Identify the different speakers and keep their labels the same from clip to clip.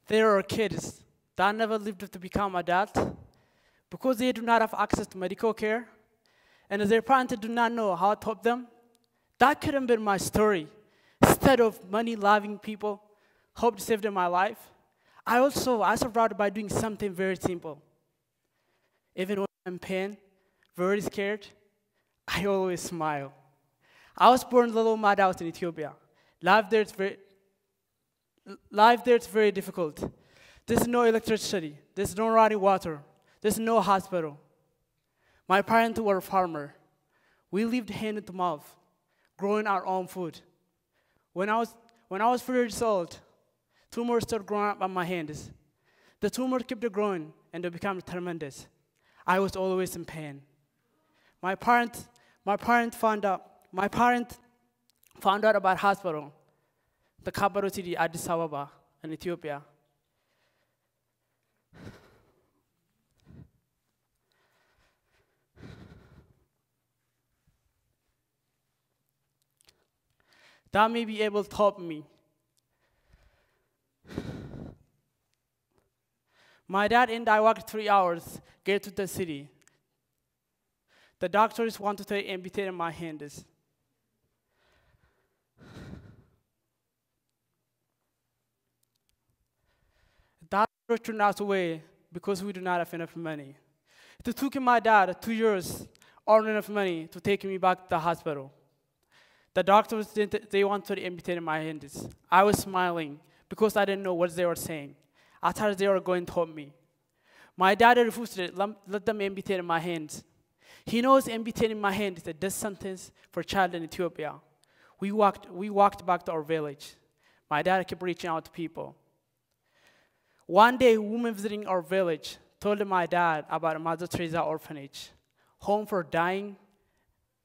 Speaker 1: There are kids that never lived to become adults because they do not have access to medical care, and their parents do not know how to help them. That could have been my story. Instead of money-loving people, hope to save them my life. I survived by doing something very simple. Even when I'm in pain, very scared, I always smile. I was born in Little Mad House in Ethiopia. Life there is very difficult. There's no electricity. There's no running water. There's no hospital. My parents were a farmer. We lived hand to mouth, growing our own food. When I was 4 years old, tumors started growing up on my hands. The tumor kept growing, and they became tremendous. I was always in pain. My parents found out about hospital, the capital city, Addis Ababa, in Ethiopia. That may be able to help me. My dad and I walked 3 hours, get to the city. The doctors wanted to amputate my hands. That turned us away because we do not have enough money. It took my dad 2 years earn enough money to take me back to the hospital. The doctors, they wanted to amputate my hands. I was smiling because I didn't know what they were saying. I thought they were going to help me. My dad refused to let them amputate my hands. He knows amputating my hand is a death sentence for a child in Ethiopia. We walked back to our village. My dad kept reaching out to people. One day, a woman visiting our village told my dad about a Mother Teresa orphanage, home for dying,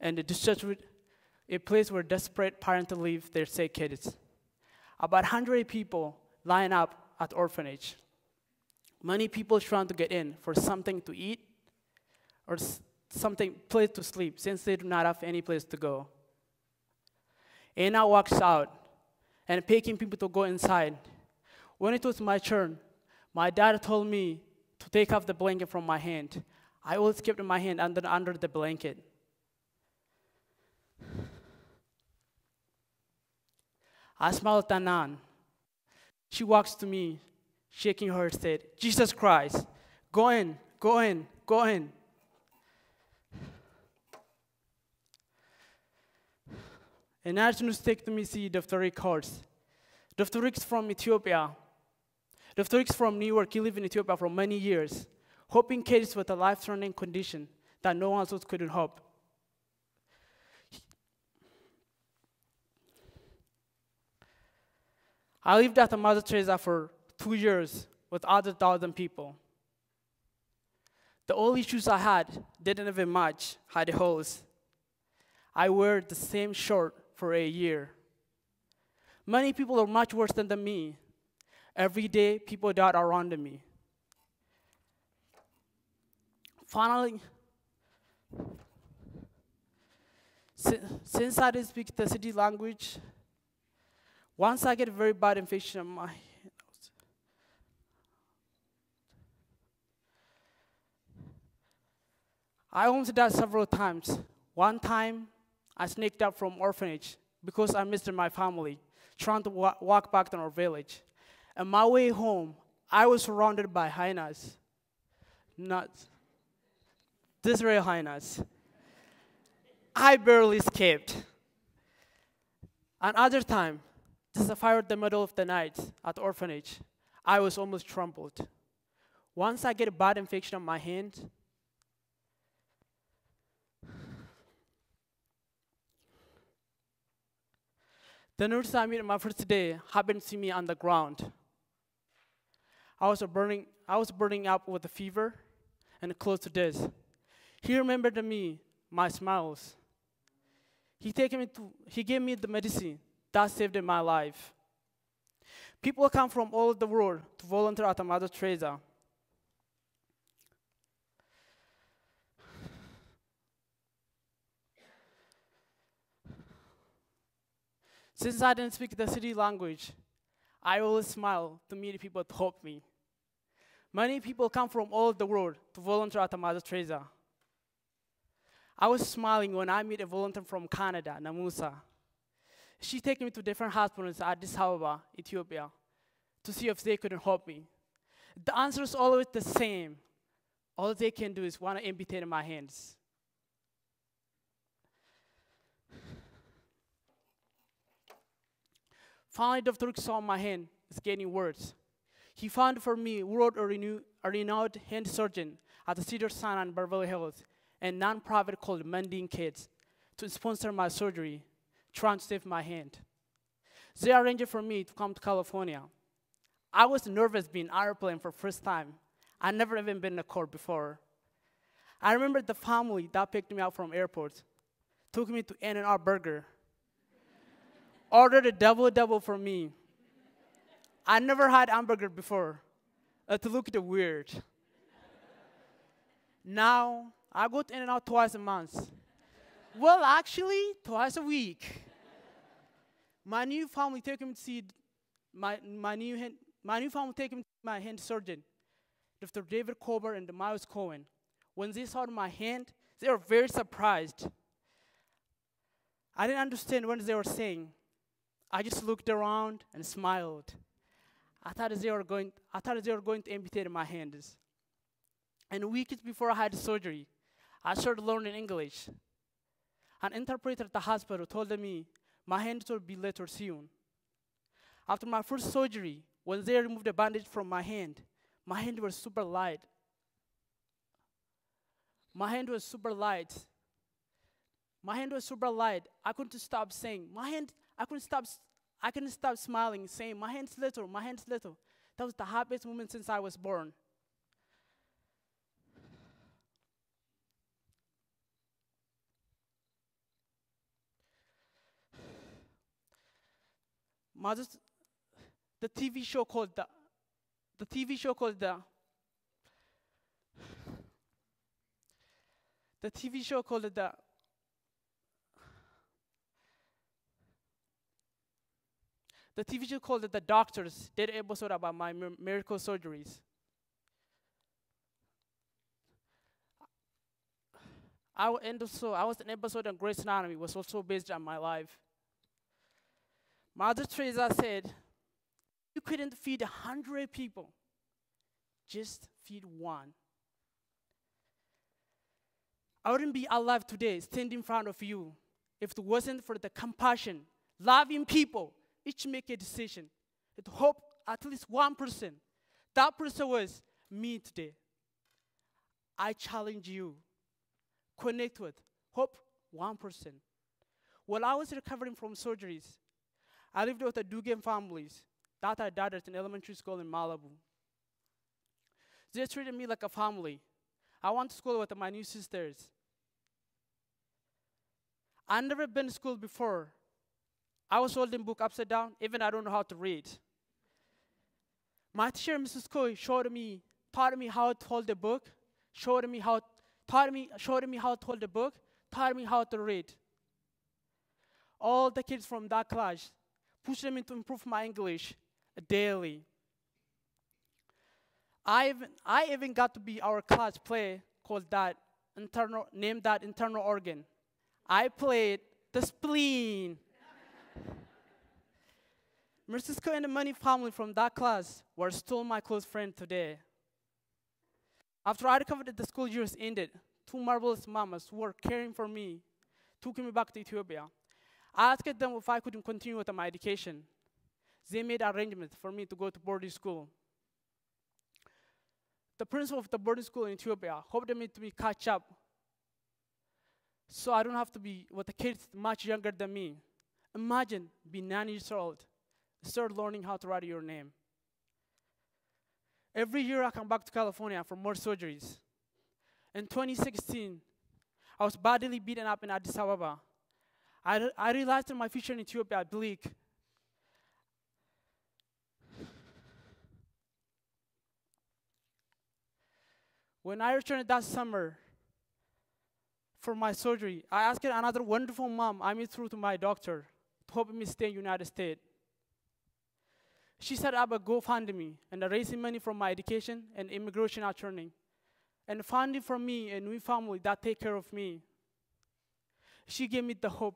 Speaker 1: and a place where desperate parents leave their sick kids. About 100 people line up at the orphanage. Many people trying to get in for something to eat or place to sleep, since they do not have any place to go. Anna walks out and picking people to go inside. When it was my turn, my dad told me to take off the blanket from my hand. I always kept my hand under the blanket. I smiled at Nan. She walks to me, shaking her head. Jesus Christ, go in, go in, go in. And nurse take to me see Dr. Horse. Dr. Rick's from Ethiopia. Dr. Rick's from New York. He lived in Ethiopia for many years, helping kids with a life-threatening condition that no one else couldn't help. I lived at the Mother Teresa for 2 years with other 1,000 people. The only shoes I had didn't even match, had holes. I wear the same shirt for a year. Many people are much worse than me. Every day, people died around me. Finally, since I didn't speak the city language, once I get a very bad infection in my nose, I almost died several times. One time, I sneaked out from orphanage because I missed my family, trying to walk back to our village. On my way home, I was surrounded by hyenas. Not this real hyenas. I barely escaped. Another time, this is a fire in the middle of the night at the orphanage. I was almost trampled. Once I get a bad infection on my hand, the nurse I met on my first day happened to see me on the ground. I was burning up with a fever and close to death. He remembered me, my smiles. He gave me the medicine that saved my life. People come from all over the world to volunteer at the Mother Teresa. Since I didn't speak the city language, I always smile to meet people to help me. Many people come from all over the world to volunteer at Mother Teresa. I was smiling when I met a volunteer from Canada, Namusa. She took me to different hospitals at Addis Ababa, Ethiopia, to see if they couldn't help me. The answer is always the same. All they can do is want to amputate my hands. Finally, Dr. saw my hand is getting worse. He found for me a renowned hand surgeon at the Cedars-Sinai in Beverly Hills, a nonprofit called Mending Kids, to sponsor my surgery, trying to save my hand. They arranged for me to come to California. I was nervous being airplane for the first time. I'd never even been in a court before. I remember the family that picked me up from airport, took me to In-N-Out Burger, ordered a double for me. I never had hamburger before. It looked weird. Now, I go to In-N-Out twice a month. Well, actually, twice a week. My new family take him to see my new family take him to my hand surgeon, Dr. David Kober and Miles Cohen. When they saw my hand, they were very surprised. I didn't understand what they were saying. I just looked around and smiled. I thought they were going to amputate my hands. And weeks before I had the surgery, I started learning English. An interpreter at the hospital told me my hands will be later soon. After my first surgery, when they removed the bandage from my hand was super light. My hand was super light. I couldn't stop saying, I couldn't stop smiling, saying, my hand's little. That was the happiest moment since I was born. The TV show called The Doctors did an episode about my miracle surgeries. I was an episode on Grey's Anatomy, was also based on my life. Mother Teresa said, you couldn't feed 100 people, just feed one. I wouldn't be alive today, standing in front of you, if it wasn't for the compassion, loving people, each make a decision, to help at least one person. That person was me today. I challenge you, connect with, hope one person. While I was recovering from surgeries, I lived with the Dugan families that I daughtered in elementary school in Malibu. They treated me like a family. I went to school with my new sisters. I'd never been to school before. I was holding book upside down, even I don't know how to read. My teacher, Mrs. Coy, taught me how to hold the book, taught me how to read. All the kids from that class pushed me to improve my English daily. I even got to be our class play named that internal organ. I played the spleen. Mrs. Cohen and the money family from that class were still my close friend today. After I recovered that the school years ended, two marvelous mamas who were caring for me took me back to Ethiopia. I asked them if I couldn't continue with my education. They made arrangements for me to go to boarding school. The principal of the boarding school in Ethiopia hoped me to catch up so I don't have to be with the kids much younger than me. Imagine being 9 years old, start learning how to write your name. Every year I come back to California for more surgeries. In 2016, I was badly beaten up in Addis Ababa. I realized that my future in Ethiopia bleak. When I returned that summer for my surgery, I asked another wonderful mom I met through to my doctor to help me stay in the United States. She set up a GoFundMe and raising money from my education and immigration attorney, and funding for me a new family that take care of me. She gave me the hope.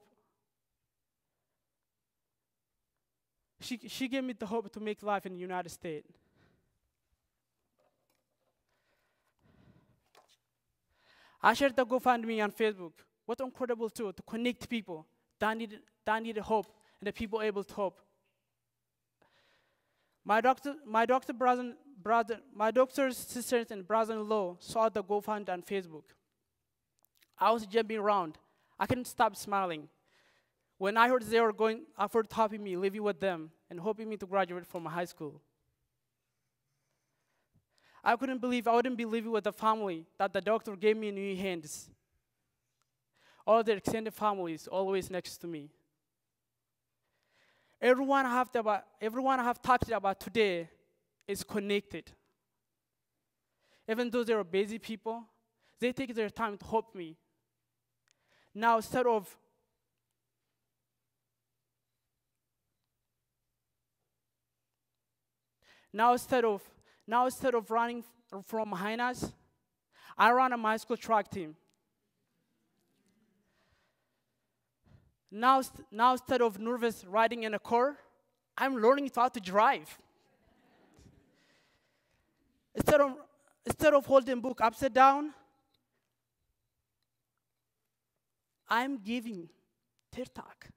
Speaker 1: She gave me the hope to make life in the United States. I shared the GoFundMe on Facebook. What an incredible tool to connect people that needed hope and the people able to hope. My doctor's sisters and brother-in-law saw the GoFundMe on Facebook. I was jumping around. I couldn't stop smiling. When I heard they were going after helping me, living with them, and hoping me to graduate from high school. I wouldn't be living with a family that the doctor gave me new hands. All their extended families always next to me. Everyone I have talked about today is connected. Even though they are busy people, they take their time to help me. Now instead of running from behind us, I run a high school track team. Now instead of nervous riding in a car, I'm learning how to drive. Instead of holding book upside down, I'm giving TED Talk.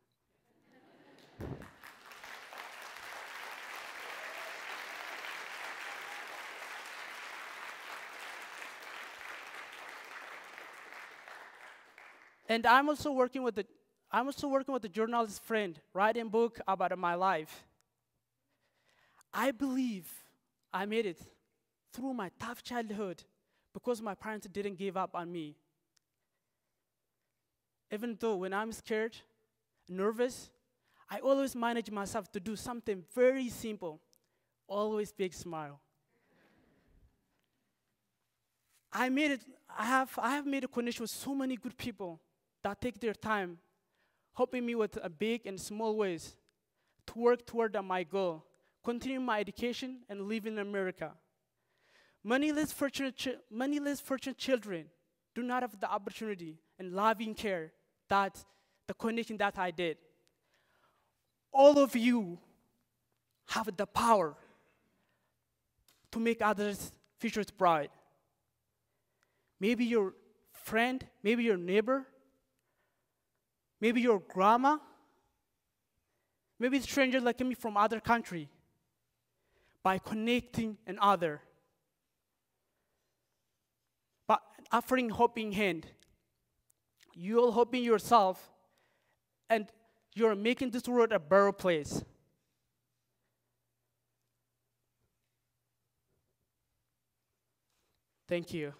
Speaker 1: And I'm also working with a journalist friend, writing a book about my life. I believe I made it through my tough childhood because my parents didn't give up on me. Even though when I'm scared, nervous, I always manage myself to do something very simple, always big smile. I have made a connection with so many good people that take their time, helping me with big and small ways to work toward my goal, continue my education, and live in America. Many less fortunate children do not have the opportunity and loving care that the connection that I did. All of you have the power to make others' futures bright. Maybe your friend, maybe your neighbor, maybe your grandma, maybe a stranger like me from other country. By connecting another, by offering helping hand, you're helping yourself, and you're making this world a better place. Thank you.